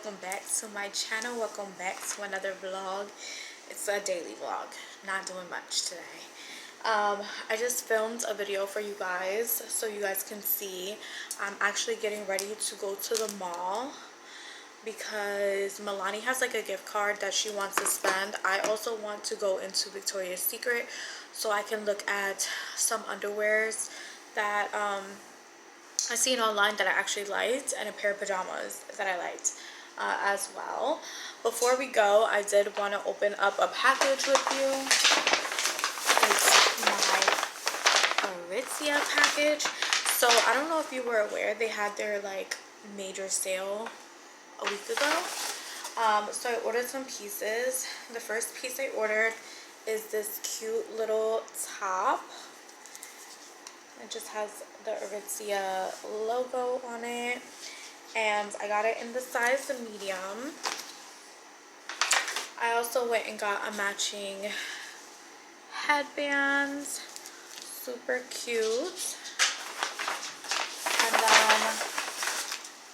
welcome back to my channel. Welcome back to another vlog. It's a daily vlog, not doing much today. I just filmed a video for you guys so you guys can see. I'm actually getting ready to go to the mall because Malannie has like a gift card that she wants to spend. I also want to go into Victoria's Secret so I can look at some underwears that I seen online that I actually liked, and a pair of pajamas that I liked as well. Before we go, I did want to open up a package with you. It's my Aritzia package. So I don't know if you were aware, they had their like major sale a week ago. So I ordered some pieces. The first piece I ordered is this cute little top. It just has the Aritzia logo on it, and I got it in the size medium. I also went and got a matching headband, super cute. And then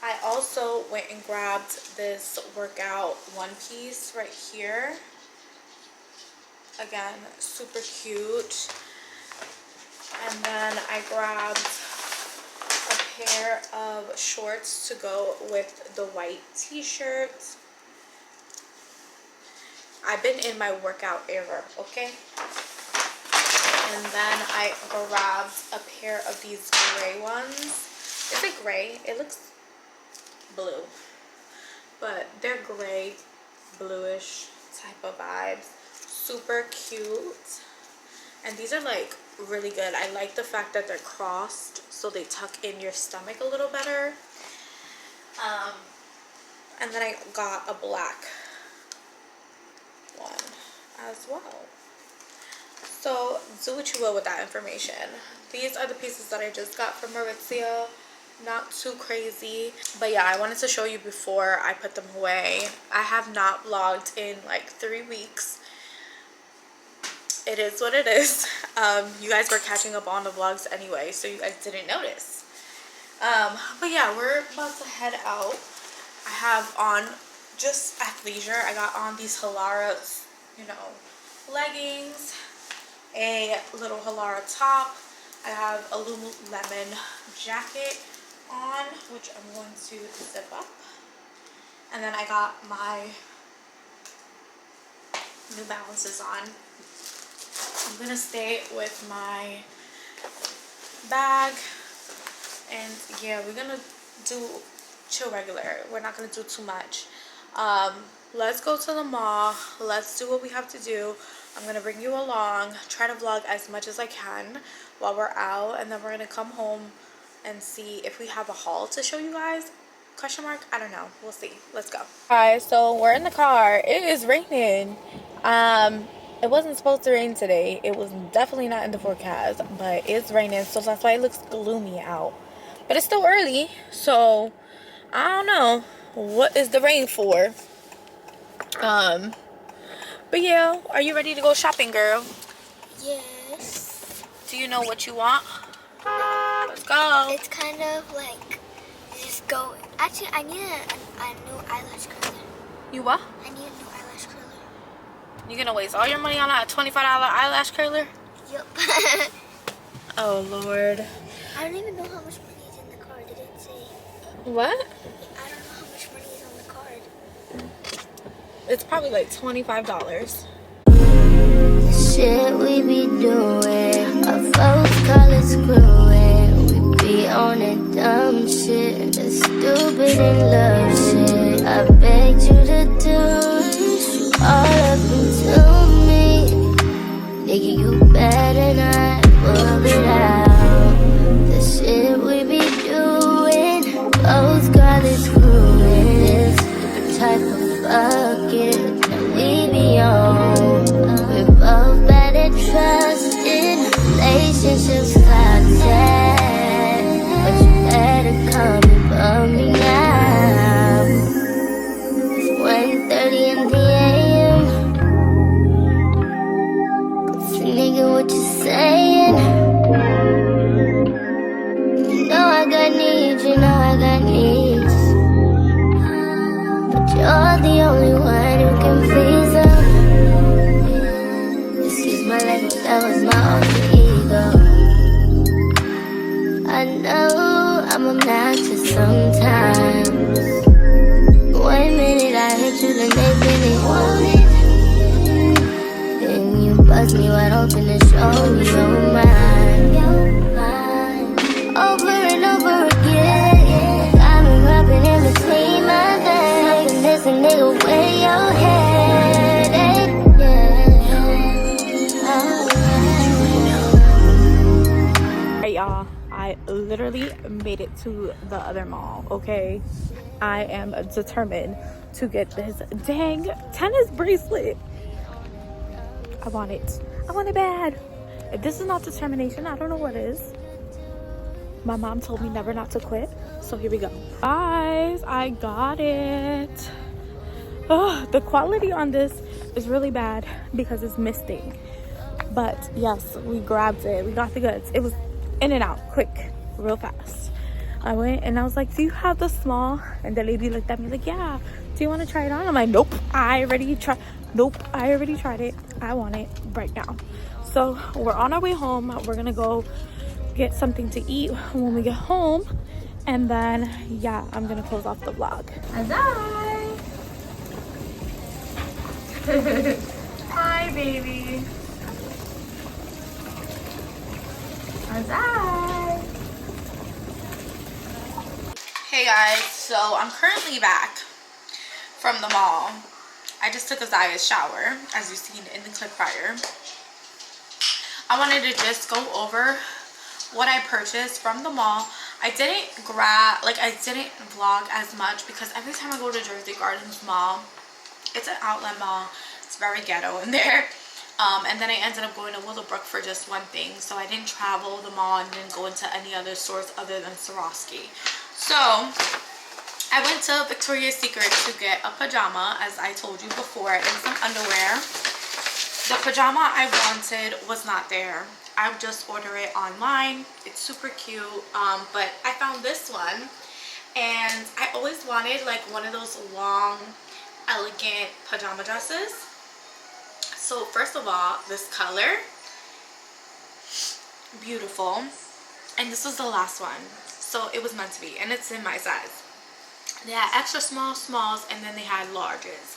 I also went and grabbed this workout one piece right here. Again, super cute. And then I grabbed a pair of shorts to go with the white t-shirt. I've been in my workout era, okay? And then I grabbed a pair of these gray ones. Is it gray? It looks blue. But they're gray, bluish type of vibes. Super cute. And these are like really good. I like the fact that they're crossed so they tuck in your stomach a little better. And then I got a black one as well. So do what you will with that information. These are the pieces that I just got from Aritzia. Not too crazy, but yeah, I wanted to show you before I put them away. I have not vlogged in like 3 weeks. It is what it is. You guys were catching up on the vlogs anyway, so you guys didn't notice. But yeah, we're about to head out. I have on just athleisure. I got on these Halara, you know, leggings, a little Halara top. I have a Lululemon jacket on, which I'm going to zip up. And then I got my New Balances on. I'm gonna stay with my bag, and yeah, we're gonna do chill regular. We're not gonna do too much. Let's go to the mall. Let's do what we have to do. I'm gonna bring you along, try to vlog as much as I can while we're out, and then we're gonna come home and see if we have a haul to show you guys. Question mark? I don't know. We'll see. Let's go. Alright, so we're in the car. It is raining. It wasn't supposed to rain today. It was definitely not in the forecast, but it's raining, so that's why it looks gloomy out. But it's still early, so I don't know what is the rain for. But yeah, are you ready to go shopping, girl? Yes. Do you know what you want? Let's go. It's kind of like just go. Actually, I need a new eyelash curler. You what? I need a new eyelash curler. You gonna waste all your money on a $25 eyelash curler? Yep. Oh Lord. I don't even know how much money is in the card. Did it say? What? I don't know how much money is on the card. It's probably like $25. Shit we be doing, our folks call it screwing. We be on that dumb shit, that stupid and love shit. I begged you to do it, you all up into me. Nigga, you better not pull it out. The shit we be doing, folks call it screwing. This the type of bucket that we be on. We're both bad at trusting, relationships toxic. But you better come and bum me now. It's 1:30 in the AM. So nigga, what you saying? You know I got needs, you know I got needs. buzz me wide open and show me your mind. Over and over again, got me rubbing in between my legs. And this a nigga where your head at, yeah. Alright, y'all, I literally made it to the other mall, okay? I am determined to get this dang tennis bracelet. I want it. I want it bad. If this is not determination, I don't know what is. My mom told me never not to quit, so here we go. Guys, I got it. Oh, the quality on this is really bad because it's misting. But yes, we grabbed it. We got the goods. It was in and out, quick, real fast. I went and I was like, do you have the small? And the lady looked at me like, yeah. Do you want to try it on? I'm like, nope, I already tried it. I want it right now. So we're on our way home. We're gonna go get something to eat when we get home, and then yeah, I'm gonna close off the vlog. Azai! Hi baby. Azai! Hey guys, so I'm currently back from the mall. I just took Azai's shower, as you've seen in the clip prior. I wanted to just go over what I purchased from the mall. I didn't vlog as much because every time I go to Jersey Gardens Mall, it's an outlet mall. It's very ghetto in there. And then I ended up going to Willowbrook for just one thing. So I didn't travel the mall and didn't go into any other stores other than Swarovski. So I went to Victoria's Secret to get a pajama, as I told you before, and some underwear. The pajama I wanted was not there. I would just order it online. It's super cute, but I found this one, and I always wanted like one of those long, elegant pajama dresses. So first of all, this color, beautiful, and this was the last one, so it was meant to be, and it's in my size. They had extra small, smalls, and then they had larges.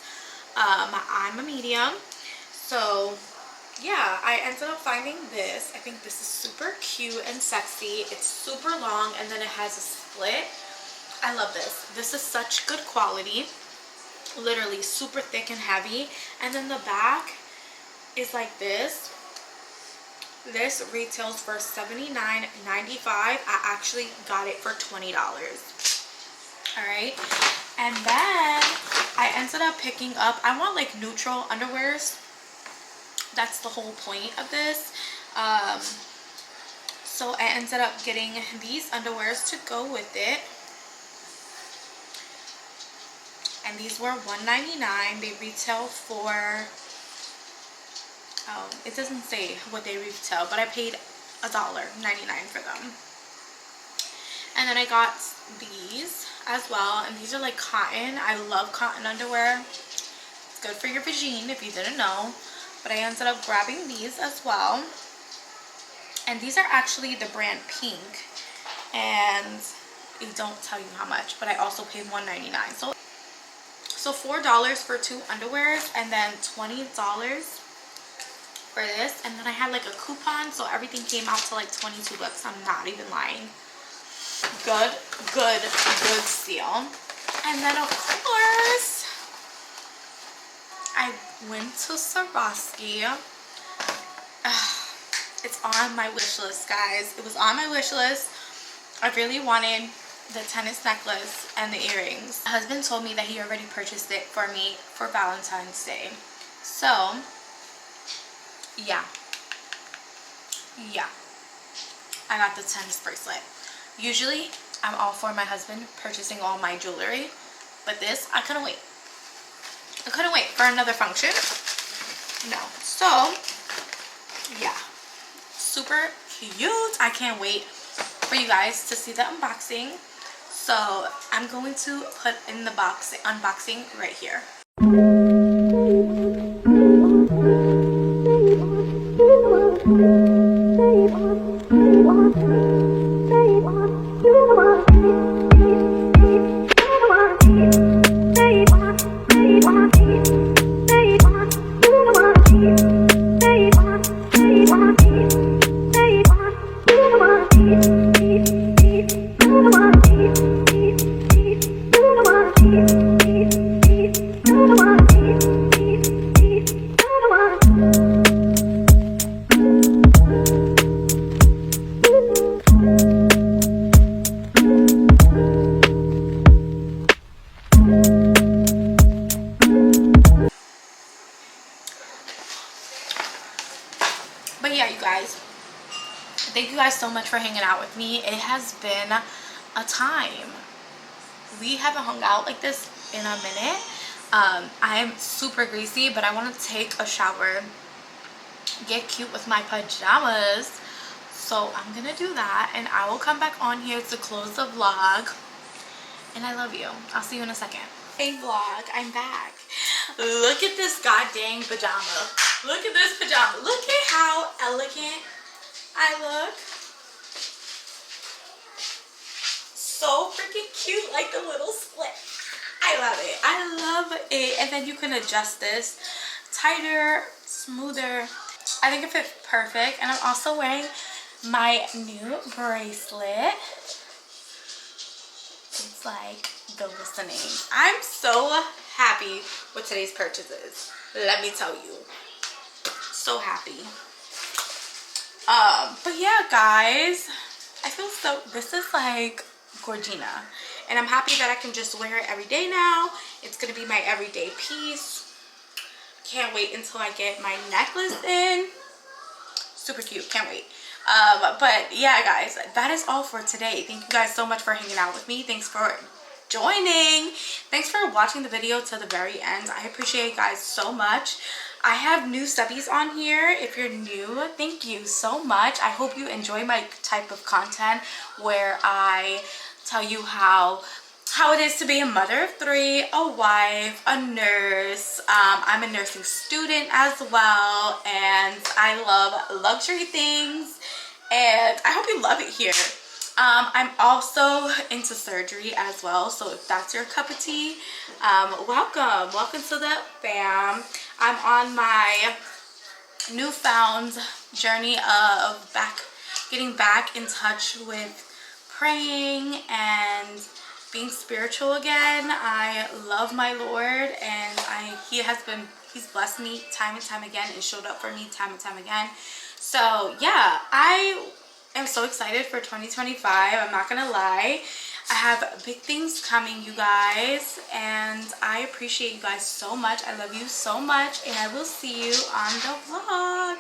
I'm a medium, so yeah, I ended up finding this. I think this is super cute and sexy. It's super long, and then it has a split. I love this. This is such good quality. Literally super thick and heavy. And then the back is like this. This retails for $79.95. I actually got it for $20. Alright, and then I ended up picking up, I want like neutral underwears. That's the whole point of this. So I ended up getting these underwears to go with it. And these were $1.99. They retail for, it doesn't say what they retail, but I paid $1.99 for them. And then I got these as well, and these are like cotton. I love cotton underwear. It's good for your vagine if you didn't know. But I ended up grabbing these as well, and these are actually the brand Pink, and they don't tell you how much, but I also paid $1.99. So $4 for 2 underwears, and then $20 for this, and then I had like a coupon, so everything came out to like 22 bucks. I'm not even lying. Good steal. And then of course I went to Swarovski. It's on my wish list, guys. It was on my wish list. I really wanted the tennis necklace and the earrings. My husband told me that he already purchased it for me for Valentine's Day. So yeah, I got the tennis bracelet. Usually I'm all for my husband purchasing all my jewelry, but this, I couldn't wait. I couldn't wait for another function. No. So yeah, super cute. I can't wait for you guys to see the unboxing. So I'm going to put in the unboxing right here. But yeah, you guys, thank you guys so much for hanging out with me. It has been a time. We haven't hung out like this in a minute. I'm super greasy, but I want to take a shower, get cute with my pajamas. So I'm gonna do that, and I will come back on here to close the vlog. And I love you. I'll see you in a second. Hey vlog, I'm back. Look at this goddamn pajama. Look at this pajama. Look at how elegant I look. So freaking cute, like the little split. I love it. I love it. And then you can adjust this tighter, smoother. I think it fits perfect. And I'm also wearing my new bracelet. It's like glistening. I'm so happy with today's purchases. Let me tell you. So happy. But yeah, guys, I feel so, this is like Gorgina, and I'm happy that I can just wear it every day now. It's gonna be my everyday piece. Can't wait until I get my necklace in. Super cute, can't wait. But yeah, guys, that is all for today. Thank you guys so much for hanging out with me. Thanks for joining. Thanks for watching the video to the very end. I appreciate you guys so much. I have new stubbies on here. If you're new, thank you so much. I hope you enjoy my type of content where I tell you how it is to be a mother of 3, a wife, a nurse. I'm a nursing student as well, and I love luxury things, and I hope you love it here. I'm also into surgery as well, so if that's your cup of tea, welcome to the fam. I'm on my newfound journey of getting back in touch with praying and being spiritual again. I love my Lord, and he's blessed me time and time again and showed up for me time and time again. So yeah, I am so excited for 2025. I'm not gonna lie. I have big things coming, you guys, and I appreciate you guys so much. I love you so much, and I will see you on the vlog.